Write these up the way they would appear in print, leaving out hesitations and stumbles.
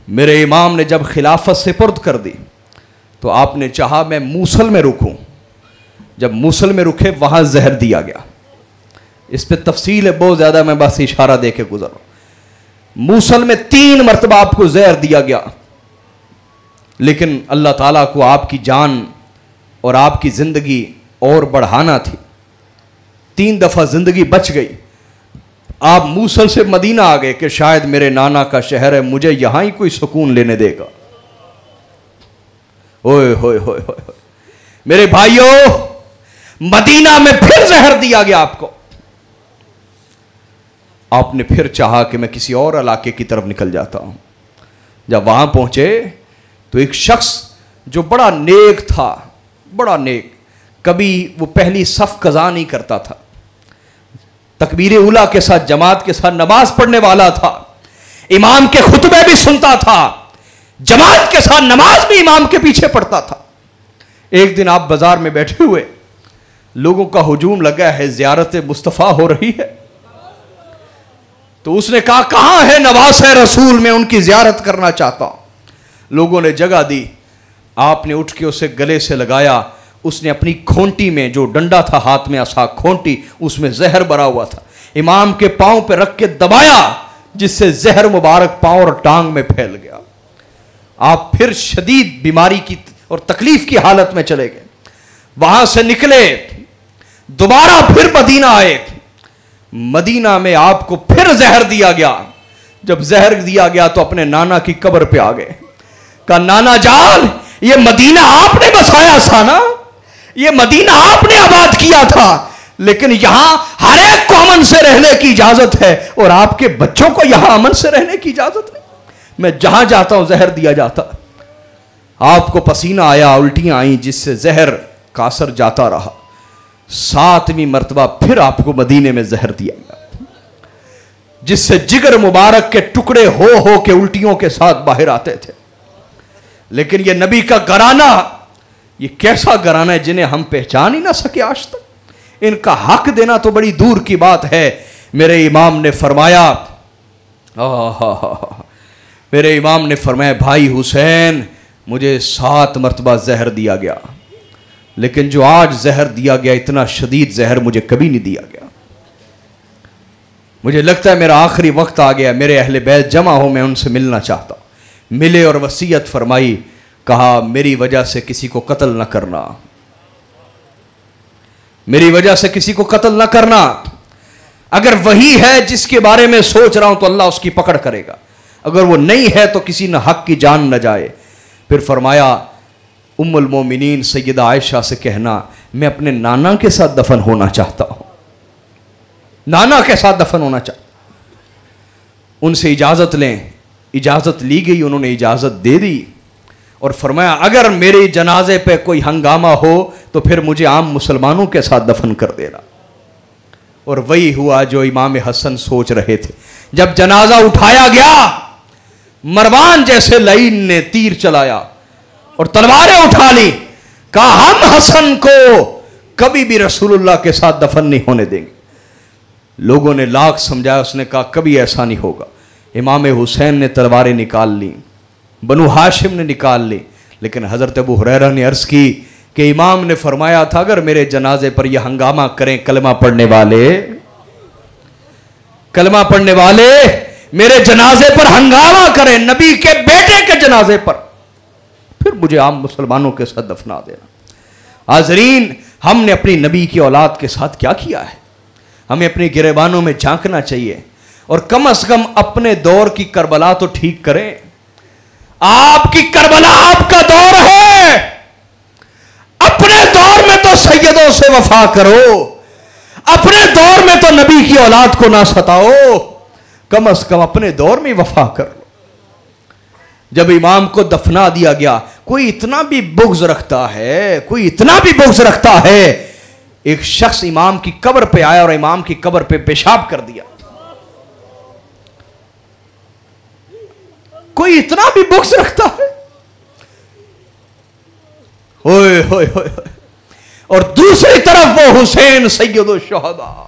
میرے امام نے جب خلافت سپرد کر دی تو آپ نے چاہا میں موصل میں رکوں. جب موصل میں رکے وہاں زہر دیا گیا. اس پہ تفصیل ہے بہت زیادہ, میں بس اشارہ دے کے گزر رہا ہوں. موصل میں 3 مرتبہ آپ کو زہر دیا گیا, لیکن اللہ تعالیٰ کو آپ کی جان اور آپ کی زندگی اور بڑھانا تھی. 3 دفعہ زندگی بچ گئی. آپ موصل سے مدینہ آ گئے کہ شاید میرے نانا کا شہر ہے, مجھے یہاں ہی کوئی سکون لینے دے گا. اوئے ہوئے ہوئے ہوئے میرے بھائیوں, مدینہ میں پھر زہر دیا گیا آپ کو. آپ نے پھر چاہا کہ میں کسی اور علاقے کی طرف نکل جاتا ہوں. جب وہاں پہنچے تو ایک شخص جو بڑا نیک تھا, بڑا نیک, کبھی وہ پہلی صف قضا نہیں کرتا تھا, تکبیر اولیٰ کے ساتھ جماعت کے ساتھ نماز پڑھنے والا تھا, امام کے خطبے بھی سنتا تھا, جماعت کے ساتھ نماز بھی امام کے پیچھے پڑھتا تھا. ایک دن آپ بازار میں بیٹھے ہوئے, لوگوں کا ہجوم لگا ہے, زیارت مصطفیٰ ہو رہی ہے, تو اس نے کہا کہاں ہے نواس رسول, میں ان کی زیارت کرنا چاہتا ہوں. لوگوں نے جگہ دی. آپ نے اٹھ کے اسے گلے سے لگایا. اس نے اپنی کھونٹی میں, جو ڈنڈا تھا ہاتھ میں عصا کھونٹی, اس میں زہر بھرا ہوا تھا, امام کے پاؤں پہ رکھ کے دبایا, جس سے زہر مبارک پاؤں اور ٹانگ میں پھیل گیا. آپ پھر شدید بیماری کی اور تکلیف کی حالت میں چلے گئے. وہاں سے نکلے, دوبارہ پھر مدینہ آئے. مدینہ میں آپ کو پھر زہر دیا گیا. جب زہر دیا گیا تو اپنے نانا کی قبر پہ آ گئے. کہا نانا جان, یہ مدینہ آپ نے بسایا تھا نا, یہ مدینہ آپ نے آباد کیا تھا, لیکن یہاں ہر ایک کو امن سے رہنے کی اجازت ہے اور آپ کے بچوں کو یہاں امن سے رہنے کی اجازت نہیں. میں جہاں جاتا ہوں زہر دیا جاتا. آپ کو پسینہ آیا, الٹیاں آئیں, جس سے زہر کا اثر جاتا رہا. 7ویں مرتبہ پھر آپ کو مدینے میں زہر دیا گیا, جس سے جگر مبارک کے ٹکڑے ہو کے الٹیوں کے ساتھ باہر آتے تھے. لیکن یہ نبی کا گھرانہ, یہ کیسا گھرانہ ہے جنہیں ہم پہچان ہی نہ سکے آج تک. ان کا حق دینا تو بڑی دور کی بات ہے. میرے امام نے فرمایا, میرے امام نے فرمایا بھائی حسین, مجھے 7 مرتبہ زہر دیا گیا, لیکن جو آج زہر دیا گیا, اتنا شدید زہر مجھے کبھی نہیں دیا گیا. مجھے لگتا ہے میرا آخری وقت آ گیا, میرے اہل بیت جمع ہو, میں ان سے ملنا چاہتا ہوں. ملے اور وصیت فرمائی. کہا میری وجہ سے کسی کو قتل نہ کرنا, میری وجہ سے کسی کو قتل نہ کرنا. اگر وہی ہے جس کے بارے میں سوچ رہا ہوں تو اللہ اس کی پکڑ کرے گا, اگر وہ نہیں ہے تو کسی نہ حق کی جان نہ جائے. پھر فرمایا ام المومنین سیدہ عائشہ سے کہنا میں اپنے نانا کے ساتھ دفن ہونا چاہتا ہوں, نانا کے ساتھ دفن ہونا چاہتا. ان سے اجازت لیں. اجازت لی گئی, انہوں نے اجازت دے دی اور فرمایا اگر میرے جنازے پہ کوئی ہنگامہ ہو تو پھر مجھے عام مسلمانوں کے ساتھ دفن کر دینا. اور وہی ہوا جو امام حسن سوچ رہے تھے. جب جنازہ اٹھایا گیا, مروان جیسے لعین نے تیر چلایا اور تلواریں اٹھا لی. کہا ہم حسن کو کبھی بھی رسول اللہ کے ساتھ دفن نہیں ہونے دیں گے. لوگوں نے لاکھ سمجھایا, اس نے کہا کبھی ایسا نہیں ہوگا. امام حسین نے تلواریں نکال لی, بنو ہاشم نے نکال لی, لیکن حضرت ابو ہریرہ نے عرض کی کہ امام نے فرمایا تھا اگر میرے جنازے پر یہ ہنگامہ کریں کلمہ پڑھنے والے میرے جنازے پر ہنگامہ کریں, نبی کے بیٹے کے جنازے پر, پھر مجھے عام مسلمانوں کے ساتھ دفنا دینا. حاضرین, ہم نے اپنی نبی کی اولاد کے ساتھ کیا کیا ہے؟ ہمیں اپنی گریبانوں میں جھانکنا چاہیے اور کم از کم اپنے دور کی کربلا تو ٹھیک کریں. آپ کی کربلا آپ کا دور ہے, اپنے دور میں تو سیدوں سے وفا کرو, اپنے دور میں تو نبی کی اولاد کو نہ ستاؤ, کم از کم اپنے دور میں وفا کرو. جب امام کو دفنا دیا گیا, کوئی اتنا بھی بغض رکھتا ہے, ایک شخص امام کی قبر پہ آیا اور امام کی قبر پہ پیشاب کر دیا. کوئی اتنا بھی بغض رکھتا ہے, ہوئے ہوئے ہوئے. اور دوسری طرف وہ حسین سید الشہداء,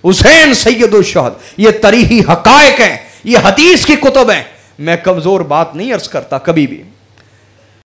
حسین سید الشہداء. یہ تاریخی حقائق ہیں, یہ حدیث کی کتب ہیں. میں کمزور بات نہیں عرض کرتا کبھی بھی.